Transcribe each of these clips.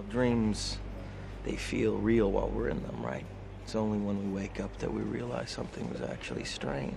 Dreams, they feel real while we're in them, right? It's only when we wake up that we realize something was actually strange.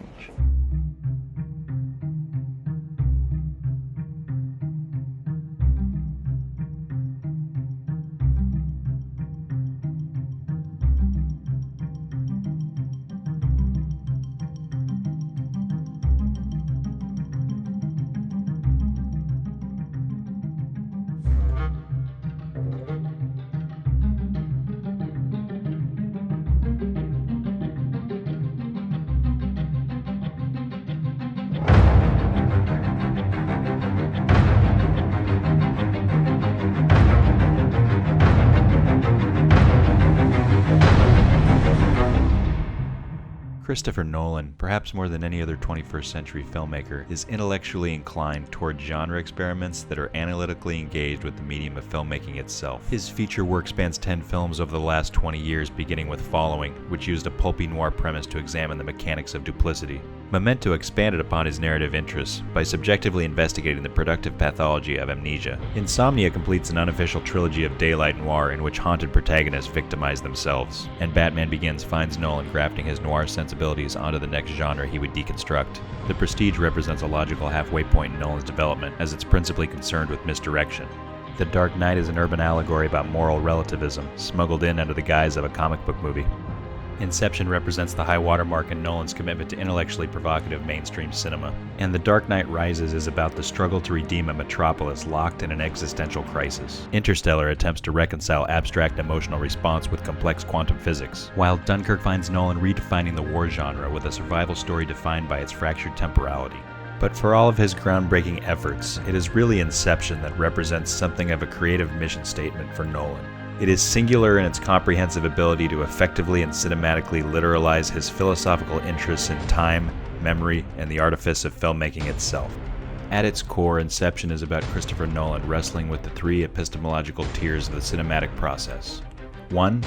Christopher Nolan, perhaps more than any other 21st century filmmaker, is intellectually inclined toward genre experiments that are analytically engaged with the medium of filmmaking itself. His feature work spans 10 films over the last 20 years, beginning with Following, which used a pulpy noir premise to examine the mechanics of duplicity. Memento expanded upon his narrative interests by subjectively investigating the productive pathology of amnesia. Insomnia completes an unofficial trilogy of daylight noir in which haunted protagonists victimize themselves. And Batman Begins finds Nolan grafting his noir sensibilities onto the next genre he would deconstruct. The Prestige represents a logical halfway point in Nolan's development, as it's principally concerned with misdirection. The Dark Knight is an urban allegory about moral relativism, smuggled in under the guise of a comic book movie. Inception represents the high watermark in Nolan's commitment to intellectually provocative mainstream cinema. And The Dark Knight Rises is about the struggle to redeem a metropolis locked in an existential crisis. Interstellar attempts to reconcile abstract emotional response with complex quantum physics, while Dunkirk finds Nolan redefining the war genre with a survival story defined by its fractured temporality. But for all of his groundbreaking efforts, it is really Inception that represents something of a creative mission statement for Nolan. It is singular in its comprehensive ability to effectively and cinematically literalize his philosophical interests in time, memory, and the artifice of filmmaking itself. At its core, Inception is about Christopher Nolan wrestling with the three epistemological tiers of the cinematic process. 1.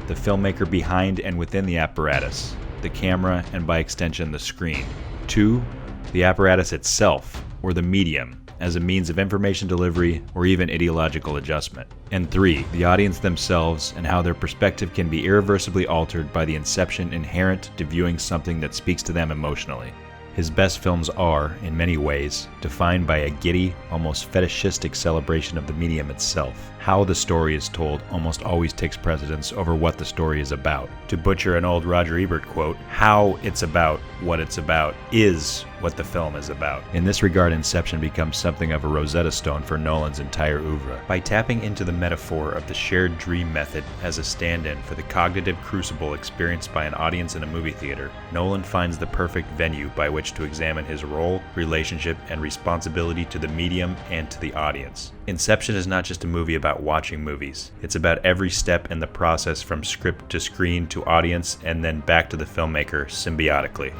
The filmmaker behind and within the apparatus, the camera, and by extension the screen. 2. The apparatus itself, or the medium, as a means of information delivery or even ideological adjustment. And 3, the audience themselves and how their perspective can be irreversibly altered by the inception inherent to viewing something that speaks to them emotionally. His best films are, in many ways, defined by a giddy, almost fetishistic celebration of the medium itself. How the story is told almost always takes precedence over what the story is about. To butcher an old Roger Ebert quote, how it's about what it's about is what the film is about. In this regard, Inception becomes something of a Rosetta Stone for Nolan's entire oeuvre. By tapping into the metaphor of the shared dream method as a stand-in for the cognitive crucible experienced by an audience in a movie theater, Nolan finds the perfect venue by which to examine his role, relationship, and responsibility to the medium and to the audience. Inception is not just a movie about watching movies. It's about every step in the process from script to screen to audience and then back to the filmmaker symbiotically.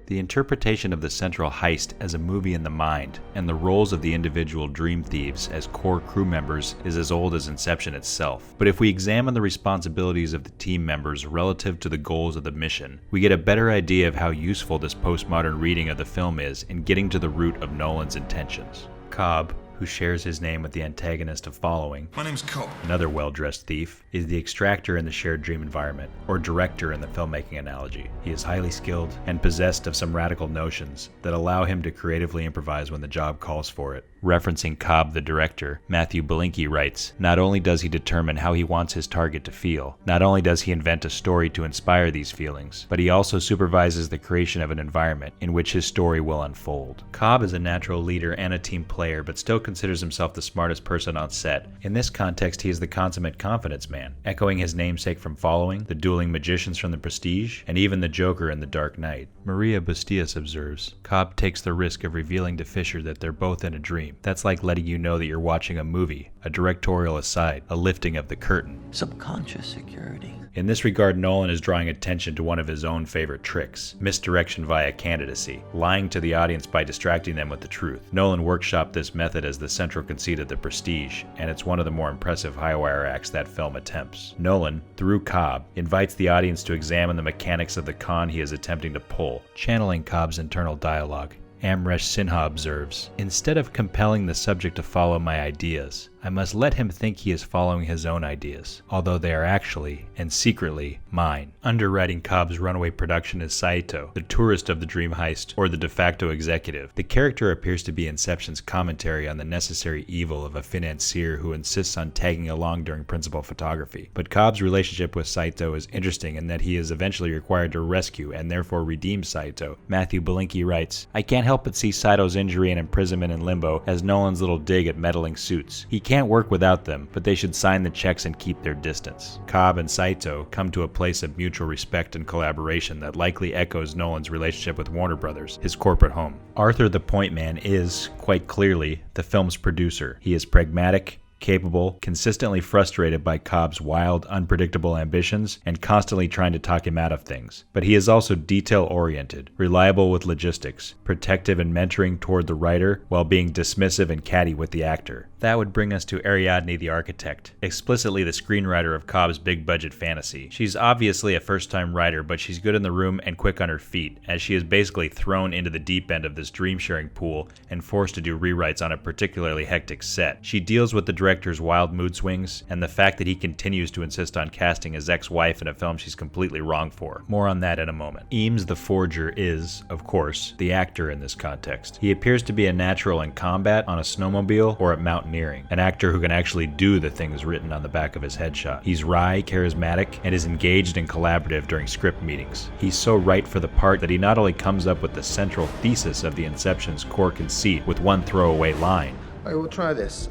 The interpretation of the central heist as a movie in the mind, and the roles of the individual dream thieves as core crew members is as old as Inception itself. But if we examine the responsibilities of the team members relative to the goals of the mission, we get a better idea of how useful this postmodern reading of the film is in getting to the root of Nolan's intentions. Cobb, who shares his name with the antagonist of Following, My name's Cobb. another well-dressed thief, is the extractor in the shared dream environment, or director in the filmmaking analogy. He is highly skilled and possessed of some radical notions that allow him to creatively improvise when the job calls for it. Referencing Cobb the director, Matthew Belinkie writes, not only does he determine how he wants his target to feel, not only does he invent a story to inspire these feelings, but he also supervises the creation of an environment in which his story will unfold. Cobb is a natural leader and a team player, but still considers himself the smartest person on set. In this context, he is the consummate confidence man, echoing his namesake from Following, the dueling magicians from The Prestige, and even the Joker in The Dark Knight. Maria Bustias observes, Cobb takes the risk of revealing to Fisher that they're both in a dream. That's like letting you know that you're watching a movie, a directorial aside, a lifting of the curtain. Subconscious security. In this regard, Nolan is drawing attention to one of his own favorite tricks, misdirection via candidacy, lying to the audience by distracting them with the truth. Nolan workshopped this method as is the central conceit of The Prestige, and it's one of the more impressive high-wire acts that film attempts. Nolan, through Cobb, invites the audience to examine the mechanics of the con he is attempting to pull, channeling Cobb's internal dialogue. Amresh Sinha observes, "Instead of compelling the subject to follow my ideas, I must let him think he is following his own ideas, although they are actually, and secretly, mine." Underwriting Cobb's runaway production is Saito, the tourist of the dream heist, or the de facto executive. The character appears to be Inception's commentary on the necessary evil of a financier who insists on tagging along during principal photography. But Cobb's relationship with Saito is interesting in that he is eventually required to rescue and therefore redeem Saito. Matthew Belinkie writes, "I can't help but see Saito's injury and imprisonment in limbo as Nolan's little dig at meddling suits. He can't work without them, but they should sign the checks and keep their distance." Cobb and Saito come to a place of mutual respect and collaboration that likely echoes Nolan's relationship with Warner Brothers, his corporate home. Arthur the Point Man is, quite clearly, the film's producer. He is pragmatic, capable, consistently frustrated by Cobb's wild, unpredictable ambitions, and constantly trying to talk him out of things. But he is also detail-oriented, reliable with logistics, protective and mentoring toward the writer, while being dismissive and catty with the actor. That would bring us to Ariadne the architect, explicitly the screenwriter of Cobb's big-budget fantasy. She's obviously a first-time writer, but she's good in the room and quick on her feet, as she is basically thrown into the deep end of this dream-sharing pool and forced to do rewrites on a particularly hectic set. She deals with the director's wild mood swings and the fact that he continues to insist on casting his ex-wife in a film she's completely wrong for. More on that in a moment. Eames the Forger is, of course, the actor in this context. He appears to be a natural in combat, on a snowmobile, or at mountaineering, an actor who can actually do the things written on the back of his headshot. He's wry, charismatic, and is engaged and collaborative during script meetings. He's so right for the part that he not only comes up with the central thesis of the Inception's core conceit with one throwaway line. I will try this.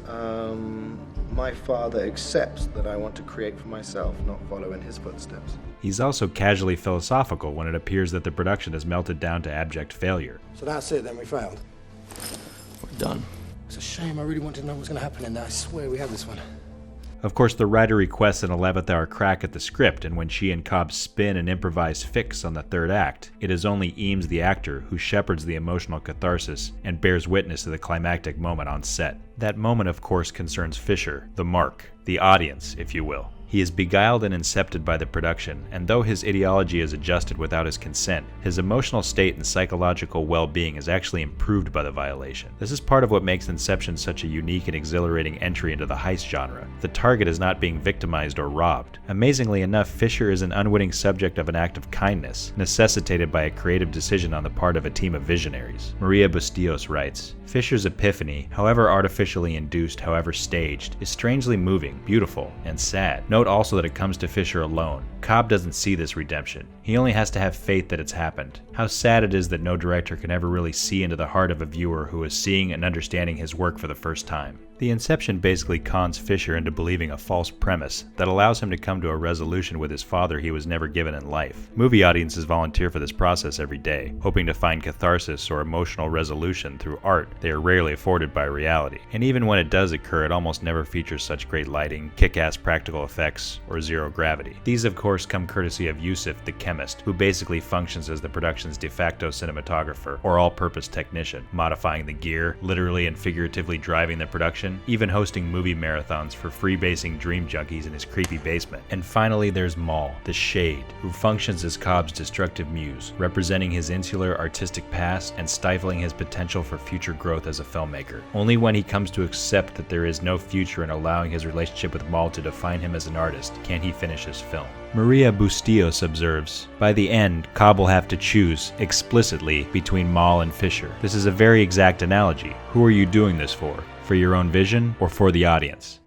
My father accepts that I want to create for myself, not follow in his footsteps. He's also casually philosophical when it appears that the production has melted down to abject failure. So that's it, then we failed. We're done. It's a shame. I really wanted to know what's going to happen in there. I swear we have this one. Of course, the writer requests an 11th hour crack at the script, and when she and Cobb spin an improvised fix on the third act, it is only Eames the actor who shepherds the emotional catharsis and bears witness to the climactic moment on set. That moment, of course, concerns Fisher, the mark, the audience, if you will. He is beguiled and incepted by the production, and though his ideology is adjusted without his consent, his emotional state and psychological well-being is actually improved by the violation. This is part of what makes Inception such a unique and exhilarating entry into the heist genre. The target is not being victimized or robbed. Amazingly enough, Fisher is an unwitting subject of an act of kindness, necessitated by a creative decision on the part of a team of visionaries. Maria Bustillos writes, "Fisher's epiphany, however artificially induced, however staged, is strangely moving, beautiful, and sad. Note also that it comes to Fisher alone. Cobb doesn't see this redemption. He only has to have faith that it's happened. How sad it is that no director can ever really see into the heart of a viewer who is seeing and understanding his work for the first time." The Inception basically cons Fisher into believing a false premise that allows him to come to a resolution with his father he was never given in life. Movie audiences volunteer for this process every day, hoping to find catharsis or emotional resolution through art they are rarely afforded by reality. And even when it does occur, it almost never features such great lighting, kick-ass practical effects, or zero gravity. These, of course, come courtesy of Yusuf the chemist, who basically functions as the production's de facto cinematographer, or all-purpose technician, modifying the gear, literally and figuratively driving the production, even hosting movie marathons for freebasing dream junkies in his creepy basement. And finally, there's Maul, the Shade, who functions as Cobb's destructive muse, representing his insular artistic past and stifling his potential for future growth as a filmmaker. Only when he comes to accept that there is no future in allowing his relationship with Maul to define him as an artist can he finish his film. Maria Bustillos observes, "By the end, Cobb will have to choose, explicitly, between Maul and Fisher. This is a very exact analogy. Who are you doing this for? For your own vision or for the audience?"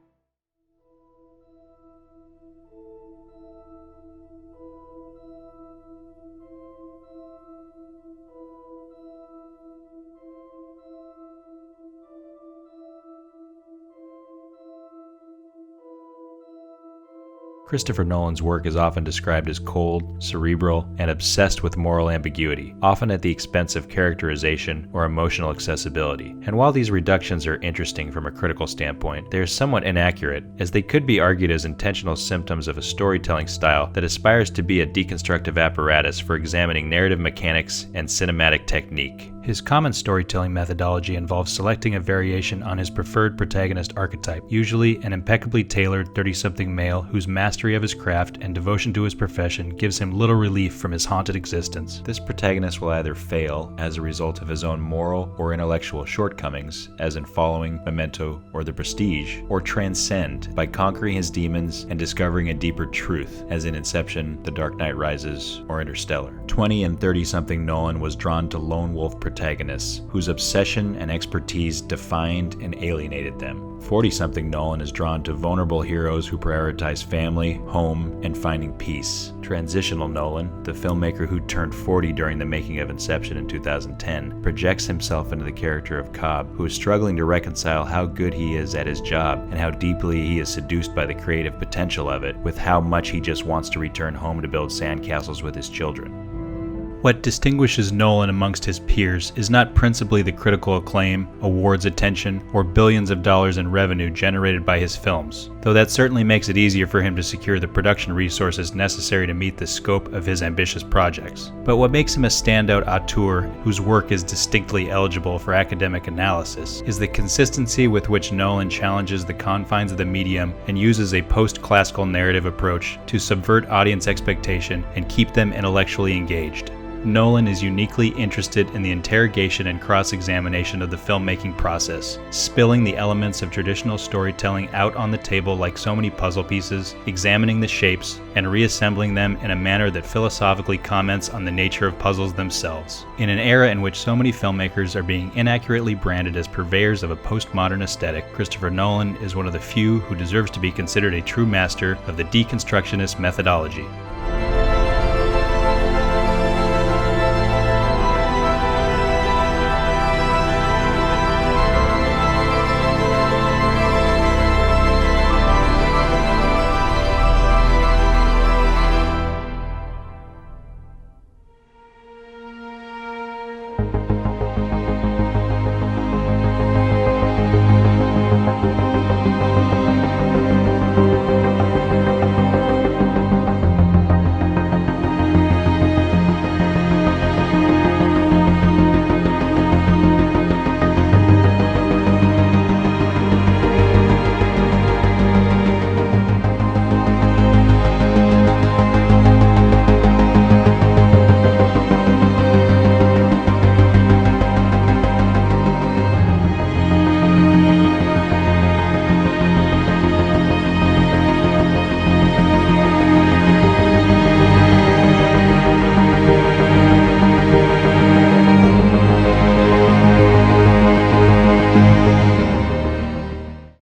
Christopher Nolan's work is often described as cold, cerebral, and obsessed with moral ambiguity, often at the expense of characterization or emotional accessibility. And while these reductions are interesting from a critical standpoint, they are somewhat inaccurate, as they could be argued as intentional symptoms of a storytelling style that aspires to be a deconstructive apparatus for examining narrative mechanics and cinematic technique. His common storytelling methodology involves selecting a variation on his preferred protagonist archetype, usually an impeccably tailored 30-something male whose mastery of his craft and devotion to his profession gives him little relief from his haunted existence. This protagonist will either fail as a result of his own moral or intellectual shortcomings, as in Following, Memento, or The Prestige, or transcend by conquering his demons and discovering a deeper truth, as in Inception, The Dark Knight Rises, or Interstellar. 20 and 30-something Nolan was drawn to lone wolf protagonists whose obsession and expertise defined and alienated them. 40-something Nolan is drawn to vulnerable heroes who prioritize family, home, and finding peace. Transitional Nolan, the filmmaker who turned 40 during the making of Inception in 2010, projects himself into the character of Cobb, who is struggling to reconcile how good he is at his job and how deeply he is seduced by the creative potential of it, with how much he just wants to return home to build sandcastles with his children. What distinguishes Nolan amongst his peers is not principally the critical acclaim, awards attention, or billions of dollars in revenue generated by his films, though that certainly makes it easier for him to secure the production resources necessary to meet the scope of his ambitious projects. But what makes him a standout auteur whose work is distinctly eligible for academic analysis is the consistency with which Nolan challenges the confines of the medium and uses a post-classical narrative approach to subvert audience expectation and keep them intellectually engaged. Nolan is uniquely interested in the interrogation and cross-examination of the filmmaking process, spilling the elements of traditional storytelling out on the table like so many puzzle pieces, examining the shapes, and reassembling them in a manner that philosophically comments on the nature of puzzles themselves. In an era in which so many filmmakers are being inaccurately branded as purveyors of a postmodern aesthetic, Christopher Nolan is one of the few who deserves to be considered a true master of the deconstructionist methodology.